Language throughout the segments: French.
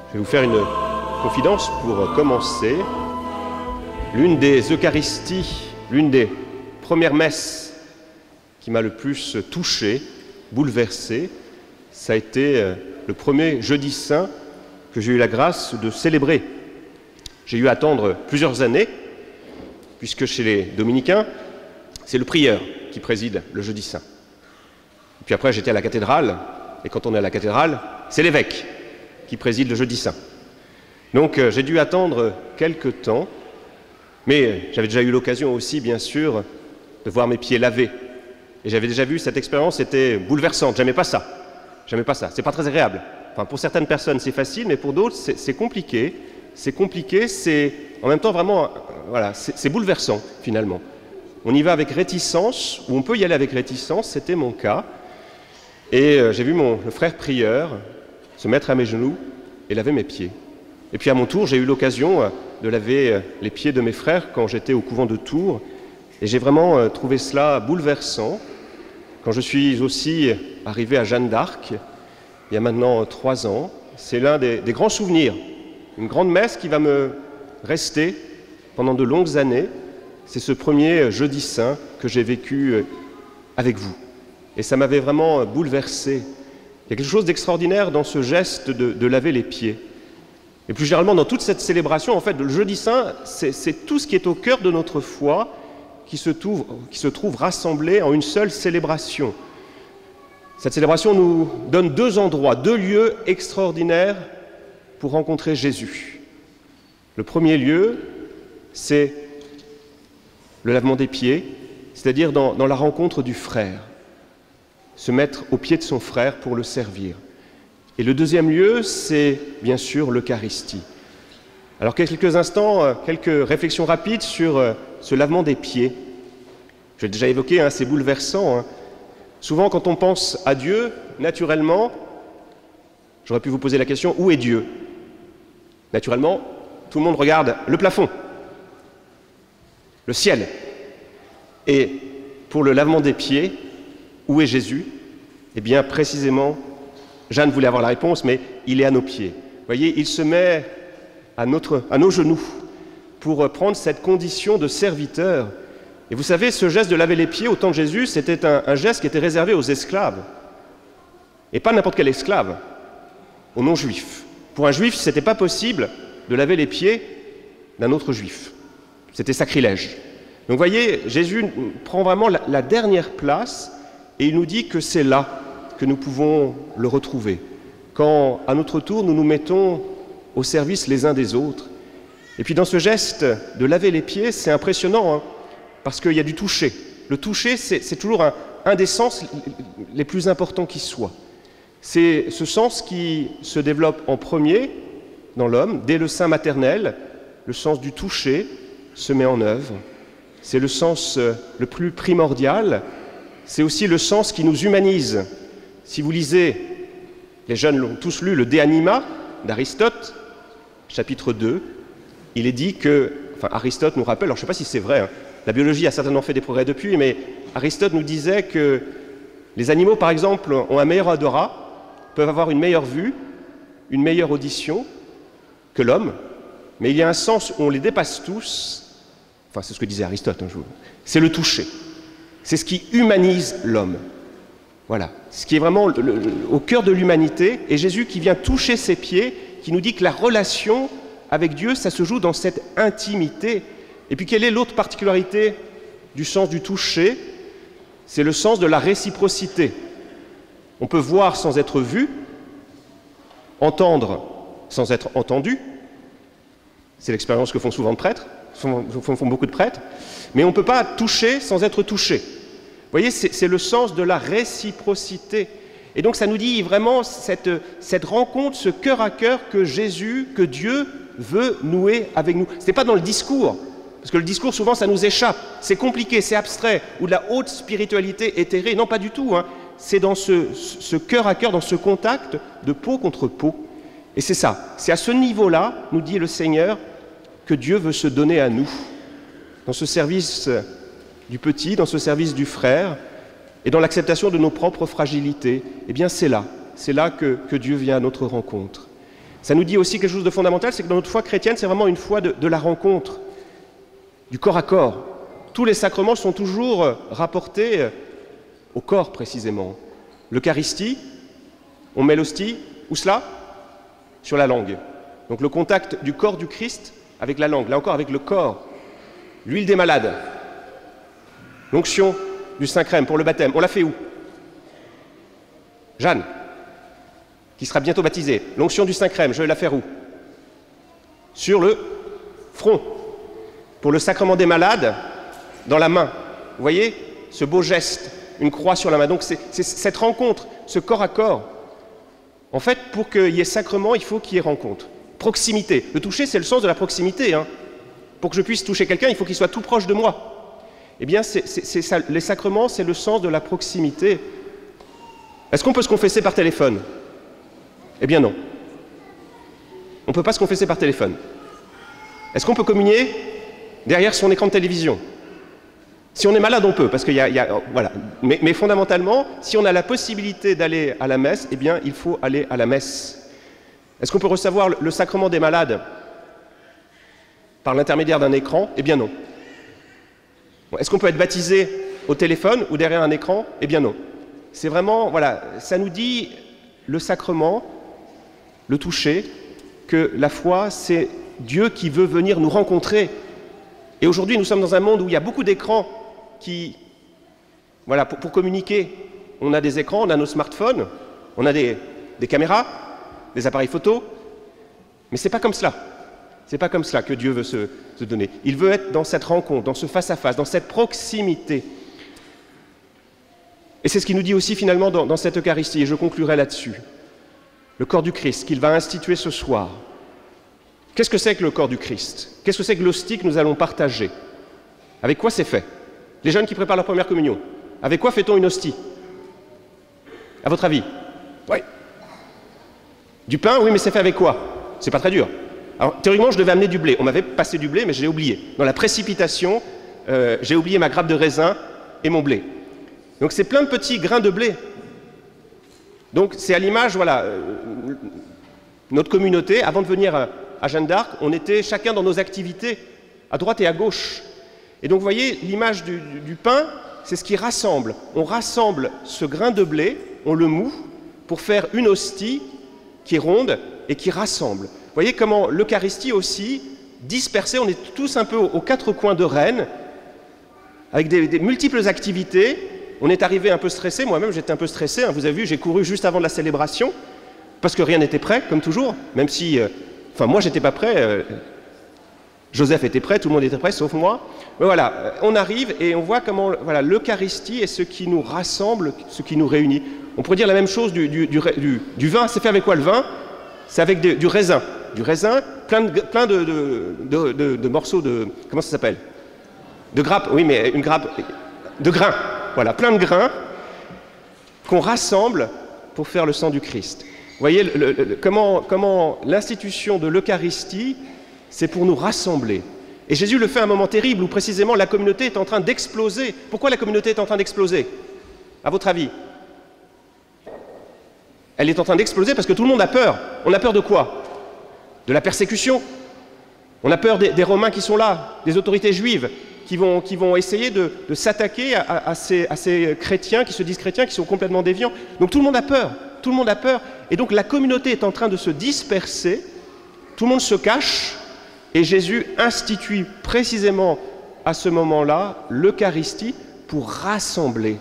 Je vais vous faire une confidence pour commencer. L'une des Eucharisties, l'une des premières messes qui m'a le plus touché, bouleversé, ça a été le premier jeudi saint que j'ai eu la grâce de célébrer. J'ai eu à attendre plusieurs années, puisque chez les dominicains, c'est le prieur qui préside le jeudi saint. Et puis après, j'étais à la cathédrale, et quand on est à la cathédrale, c'est l'évêque qui préside le jeudi saint. Donc j'ai dû attendre quelques temps, mais j'avais déjà eu l'occasion aussi, bien sûr, de voir mes pieds lavés. Et j'avais déjà vu cette expérience, c'était bouleversante. J'aimais pas ça. J'aimais pas ça. C'est pas très agréable. Enfin, pour certaines personnes, c'est facile, mais pour d'autres, c'est compliqué. C'est compliqué, c'est en même temps vraiment, voilà, c'est bouleversant finalement. On y va avec réticence, ou on peut y aller avec réticence, c'était mon cas. Et j'ai vu le frère prieur se mettre à mes genoux et laver mes pieds. Et puis à mon tour, j'ai eu l'occasion de laver les pieds de mes frères quand j'étais au couvent de Tours. Et j'ai vraiment trouvé cela bouleversant. Quand je suis aussi arrivé à Jeanne d'Arc, il y a maintenant 3 ans, c'est l'un des grands souvenirs. Une grande messe qui va me rester pendant de longues années. C'est ce premier jeudi saint que j'ai vécu avec vous. Et ça m'avait vraiment bouleversé. Il y a quelque chose d'extraordinaire dans ce geste de laver les pieds. Et plus généralement, dans toute cette célébration, en fait, le jeudi saint, c'est tout ce qui est au cœur de notre foi qui se trouve rassemblé en une seule célébration. Cette célébration nous donne 2 endroits, 2 lieux extraordinaires pour rencontrer Jésus. Le premier lieu, c'est le lavement des pieds, c'est-à-dire dans la rencontre du frère. Se mettre aux pieds de son frère pour le servir. Et le deuxième lieu, c'est bien sûr l'Eucharistie. Alors quelques instants, quelques réflexions rapides sur ce lavement des pieds. J'ai déjà évoqué, c'est bouleversant. Souvent quand on pense à Dieu, naturellement, j'aurais pu vous poser la question, où est Dieu? Naturellement, tout le monde regarde le plafond, le ciel. Et pour le lavement des pieds, où est Jésus? Eh bien, précisément, Jeanne voulait avoir la réponse, mais il est à nos pieds. Vous voyez, il se met à nos genoux pour prendre cette condition de serviteur. Et vous savez, ce geste de laver les pieds au temps de Jésus, c'était un geste qui était réservé aux esclaves. Et pas n'importe quel esclave, aux non-juifs. Pour un juif, ce n'était pas possible de laver les pieds d'un autre juif. C'était sacrilège. Donc vous voyez, Jésus prend vraiment la dernière place. Et il nous dit que c'est là que nous pouvons le retrouver, quand à notre tour nous nous mettons au service les uns des autres. Et puis dans ce geste de laver les pieds, c'est impressionnant, parce qu'il y a du toucher. Le toucher, c'est toujours un des sens les plus importants qui soit. C'est ce sens qui se développe en premier dans l'homme, dès le sein maternel, le sens du toucher se met en œuvre. C'est le sens le plus primordial. C'est aussi le sens qui nous humanise. Si vous lisez, les jeunes l'ont tous lu, le De Anima d'Aristote, chapitre 2, il est dit que, Aristote nous rappelle, alors je ne sais pas si c'est vrai, la biologie a certainement fait des progrès depuis, mais Aristote nous disait que les animaux, par exemple, ont un meilleur odorat, peuvent avoir une meilleure vue, une meilleure audition que l'homme, mais il y a un sens où on les dépasse tous, c'est ce que disait Aristote un jour, c'est le toucher. C'est ce qui humanise l'homme. Voilà, ce qui est vraiment au cœur de l'humanité. Et Jésus qui vient toucher ses pieds, qui nous dit que la relation avec Dieu, ça se joue dans cette intimité. Et puis quelle est l'autre particularité du sens du toucher? C'est le sens de la réciprocité. On peut voir sans être vu, entendre sans être entendu. C'est l'expérience que font souvent de prêtres, font beaucoup de prêtres. Mais on ne peut pas toucher sans être touché. Vous voyez, c'est le sens de la réciprocité. Et donc ça nous dit vraiment cette rencontre, ce cœur à cœur que Jésus, que Dieu veut nouer avec nous. Ce n'est pas dans le discours, parce que le discours souvent ça nous échappe, c'est compliqué, c'est abstrait, ou de la haute spiritualité éthérée. Non, pas du tout. C'est dans ce cœur à cœur, dans ce contact de peau contre peau. Et c'est ça, c'est à ce niveau-là, nous dit le Seigneur, que Dieu veut se donner à nous. Dans ce service du petit, dans ce service du frère, et dans l'acceptation de nos propres fragilités, eh bien c'est là que Dieu vient à notre rencontre. Ça nous dit aussi quelque chose de fondamental, c'est que dans notre foi chrétienne, c'est vraiment une foi de la rencontre, du corps à corps. Tous les sacrements sont toujours rapportés au corps précisément. L'Eucharistie, on met l'hostie, où cela? Sur la langue. Donc le contact du corps du Christ avec la langue, là encore avec le corps. L'huile des malades, l'onction du Saint-Crème pour le baptême, on l'a fait où? Jeanne, qui sera bientôt baptisée. L'onction du Saint-Crème, je vais la faire où? Sur le front. Pour le sacrement des malades, dans la main. Vous voyez ce beau geste, une croix sur la main. Donc c'est cette rencontre, ce corps à corps. En fait, pour qu'il y ait sacrement, il faut qu'il y ait rencontre. Proximité. Le toucher, c'est le sens de la proximité. Pour que je puisse toucher quelqu'un, il faut qu'il soit tout proche de moi. Eh bien, ça, les sacrements, c'est le sens de la proximité. Est-ce qu'on peut se confesser par téléphone? Eh bien non. On ne peut pas se confesser par téléphone. Est-ce qu'on peut communier derrière son écran de télévision? Si on est malade, on peut, parce qu'il voilà. Mais fondamentalement, si on a la possibilité d'aller à la messe, eh bien, il faut aller à la messe. Est-ce qu'on peut recevoir le sacrement des malades par l'intermédiaire d'un écran? Eh bien non. Est-ce qu'on peut être baptisé au téléphone ou derrière un écran? Eh bien non. C'est vraiment, voilà, ça nous dit le sacrement, le toucher, que la foi, c'est Dieu qui veut venir nous rencontrer. Et aujourd'hui, nous sommes dans un monde où il y a beaucoup d'écrans qui, voilà, pour communiquer, on a des écrans, on a nos smartphones, on a des caméras, des appareils photo, mais c'est pas comme cela. C'est pas comme cela que Dieu veut se donner. Il veut être dans cette rencontre, dans ce face-à-face, dans cette proximité. Et c'est ce qu'il nous dit aussi finalement dans cette Eucharistie, et je conclurai là-dessus. Le corps du Christ qu'il va instituer ce soir. Qu'est-ce que c'est que le corps du Christ? Qu'est-ce que c'est que l'hostie que nous allons partager? Avec quoi c'est fait? Les jeunes qui préparent leur première communion, avec quoi fait-on une hostie? À votre avis? Oui. Du pain? Oui, mais c'est fait avec quoi? C'est pas très dur. Alors, théoriquement, je devais amener du blé. On m'avait passé du blé, mais j'ai oublié. Dans la précipitation, j'ai oublié ma grappe de raisin et mon blé. Donc c'est plein de petits grains de blé. Donc c'est à l'image, voilà, notre communauté, avant de venir à Jeanne d'Arc, on était chacun dans nos activités, à droite et à gauche. Et donc vous voyez, l'image du pain, c'est ce qui rassemble. On rassemble ce grain de blé, on le moue, pour faire une hostie qui est ronde et qui rassemble. Vous voyez comment l'Eucharistie aussi, dispersée, on est tous un peu aux quatre coins de Rennes, avec des multiples activités. On est arrivé un peu stressé, moi-même j'étais un peu stressé, vous avez vu, j'ai couru juste avant de la célébration, parce que rien n'était prêt, comme toujours, même si, moi j'étais pas prêt, Joseph était prêt, tout le monde était prêt, sauf moi. Mais voilà, on arrive et on voit comment voilà, l'Eucharistie est ce qui nous rassemble, ce qui nous réunit. On pourrait dire la même chose du vin, c'est fait avec quoi le vin? C'est avec du raisin. Du raisin, plein de morceaux de, comment ça s'appelle? De grappes, oui mais une grappe, de grains. Voilà, plein de grains qu'on rassemble pour faire le sang du Christ. Vous voyez comment l'institution de l'Eucharistie, c'est pour nous rassembler. Et Jésus le fait à un moment terrible où précisément la communauté est en train d'exploser. Pourquoi la communauté est en train d'exploser? À votre avis? Elle est en train d'exploser parce que tout le monde a peur. On a peur de quoi? De la persécution. On a peur des Romains qui sont là, des autorités juives, qui vont essayer de s'attaquer à ces chrétiens qui se disent chrétiens, qui sont complètement déviants. Donc tout le monde a peur, tout le monde a peur. Et donc la communauté est en train de se disperser, tout le monde se cache, et Jésus institue précisément à ce moment-là l'Eucharistie pour rassembler.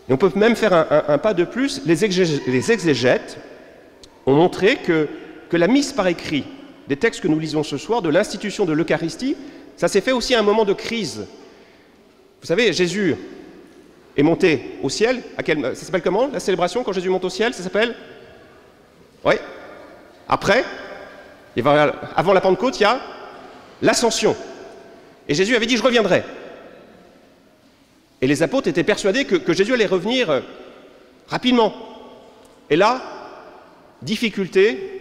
Et on peut même faire un pas de plus. Les exégètes ont montré que la mise par écrit des textes que nous lisons ce soir, de l'institution de l'Eucharistie, ça s'est fait aussi à un moment de crise. Vous savez, Jésus est monté au ciel. Ça s'appelle comment, la célébration, quand Jésus monte au ciel? Ça s'appelle? Oui. Après, avant la Pentecôte, il y a l'ascension. Et Jésus avait dit, je reviendrai. Et les apôtres étaient persuadés que Jésus allait revenir rapidement. Et là, difficulté,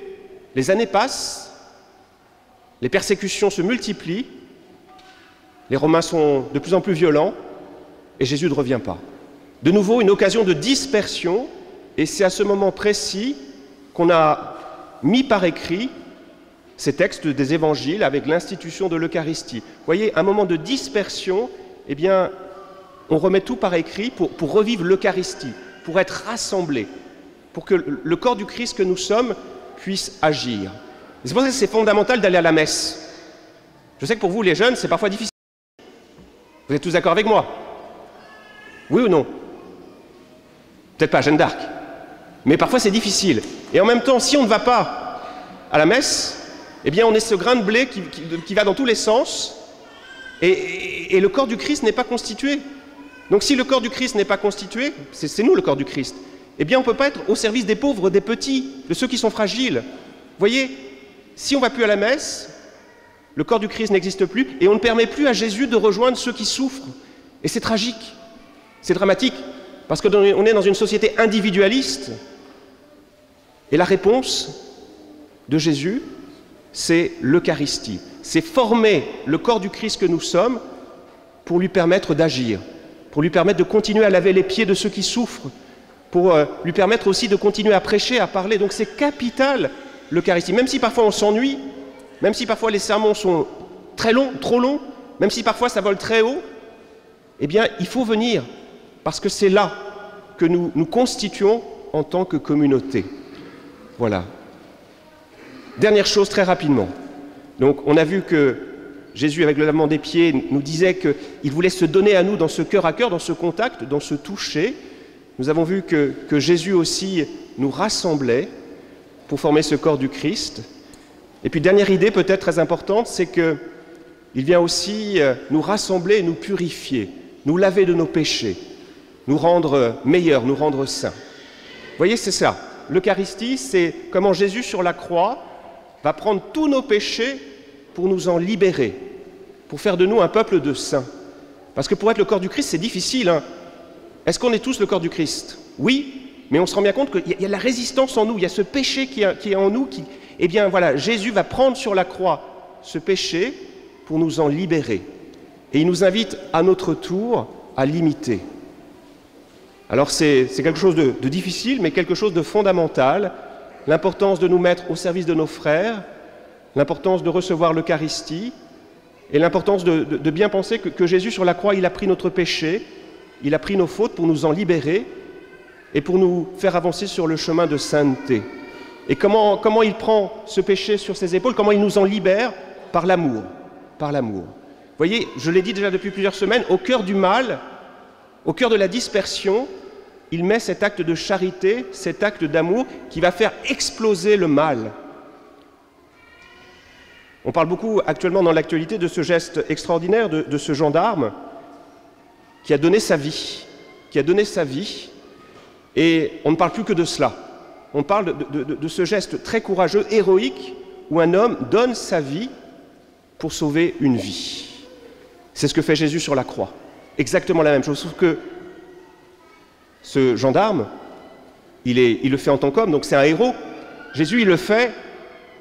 les années passent, les persécutions se multiplient, les Romains sont de plus en plus violents, et Jésus ne revient pas. De nouveau, une occasion de dispersion, et c'est à ce moment précis qu'on a mis par écrit ces textes des évangiles avec l'institution de l'Eucharistie. Vous voyez, un moment de dispersion, eh bien, on remet tout par écrit pour revivre l'Eucharistie, pour être rassemblés, pour que le corps du Christ que nous sommes puisse agir. Et c'est pour ça que c'est fondamental d'aller à la messe. Je sais que pour vous, les jeunes, c'est parfois difficile. Vous êtes tous d'accord avec moi? Oui ou non? Peut-être pas Jeanne d'Arc, mais parfois c'est difficile. Et en même temps, si on ne va pas à la messe, eh bien on est ce grain de blé qui va dans tous les sens, et le corps du Christ n'est pas constitué. Donc si le corps du Christ n'est pas constitué, c'est nous le corps du Christ, eh bien on ne peut pas être au service des pauvres, des petits, de ceux qui sont fragiles. Vous voyez, si on ne va plus à la messe, le corps du Christ n'existe plus, et on ne permet plus à Jésus de rejoindre ceux qui souffrent. Et c'est tragique, c'est dramatique, parce qu'on est dans une société individualiste, et la réponse de Jésus, c'est l'Eucharistie. C'est former le corps du Christ que nous sommes pour lui permettre d'agir, pour lui permettre de continuer à laver les pieds de ceux qui souffrent, pour lui permettre aussi de continuer à prêcher, à parler. Donc c'est capital, l'Eucharistie. Même si parfois on s'ennuie, même si parfois les sermons sont très longs, trop longs, même si parfois ça vole très haut, eh bien il faut venir, parce que c'est là que nous nous constituons en tant que communauté. Voilà. Dernière chose très rapidement. Donc on a vu que Jésus, avec le lavement des pieds, nous disait qu'il voulait se donner à nous dans ce cœur à cœur, dans ce contact, dans ce toucher. Nous avons vu que Jésus aussi nous rassemblait pour former ce corps du Christ. Et puis dernière idée peut-être très importante, c'est qu'il vient aussi nous rassembler et nous purifier, nous laver de nos péchés, nous rendre meilleurs, nous rendre saints. Vous voyez, c'est ça. L'Eucharistie, c'est comment Jésus sur la croix va prendre tous nos péchés pour nous en libérer, pour faire de nous un peuple de saints. Parce que pour être le corps du Christ, c'est difficile. Hein. Est-ce qu'on est tous le corps du Christ? Oui, mais on se rend bien compte qu'il y a la résistance en nous, il y a ce péché qui est en nous. Eh bien voilà, Jésus va prendre sur la croix ce péché pour nous en libérer. Et il nous invite à notre tour à l'imiter. Alors c'est quelque chose de difficile, mais quelque chose de fondamental. L'importance de nous mettre au service de nos frères, l'importance de recevoir l'Eucharistie, et l'importance de bien penser que Jésus sur la croix, il a pris notre péché, il a pris nos fautes pour nous en libérer et pour nous faire avancer sur le chemin de sainteté. Et comment il prend ce péché sur ses épaules, comment il nous en libère? Par l'amour, par l'amour. Vous voyez, je l'ai dit déjà depuis plusieurs semaines, au cœur du mal, au cœur de la dispersion, il met cet acte de charité, cet acte d'amour qui va faire exploser le mal. On parle beaucoup actuellement dans l'actualité de ce geste extraordinaire de ce gendarme qui a donné sa vie, et on ne parle plus que de cela. On parle de ce geste très courageux, héroïque, où un homme donne sa vie pour sauver une vie. C'est ce que fait Jésus sur la croix. Exactement la même chose, sauf que ce gendarme, il le fait en tant qu'homme, donc c'est un héros. Jésus, il le fait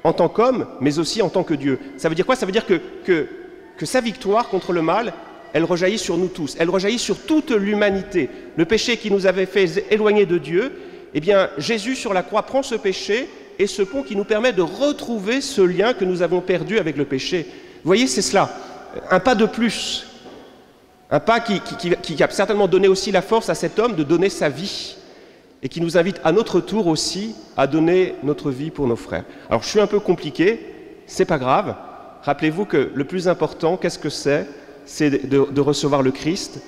en tant qu'homme, mais aussi en tant que Dieu. Ça veut dire quoi? Ça veut dire que sa victoire contre le mal, elle rejaillit sur nous tous, elle rejaillit sur toute l'humanité. Le péché qui nous avait fait éloigner de Dieu, eh bien, Jésus sur la croix prend ce péché et ce pont qui nous permet de retrouver ce lien que nous avons perdu avec le péché. Vous voyez, c'est cela, un pas de plus. Un pas qui a certainement donné aussi la force à cet homme de donner sa vie et qui nous invite à notre tour aussi à donner notre vie pour nos frères. Alors je suis un peu compliqué, c'est pas grave. Rappelez-vous que le plus important, qu'est-ce que c'est? C'est de recevoir le Christ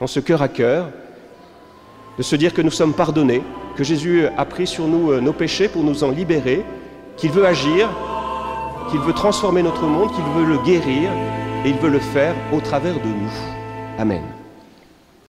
dans ce cœur à cœur, de se dire que nous sommes pardonnés, que Jésus a pris sur nous nos péchés pour nous en libérer, qu'il veut agir, qu'il veut transformer notre monde, qu'il veut le guérir et il veut le faire au travers de nous. Amen.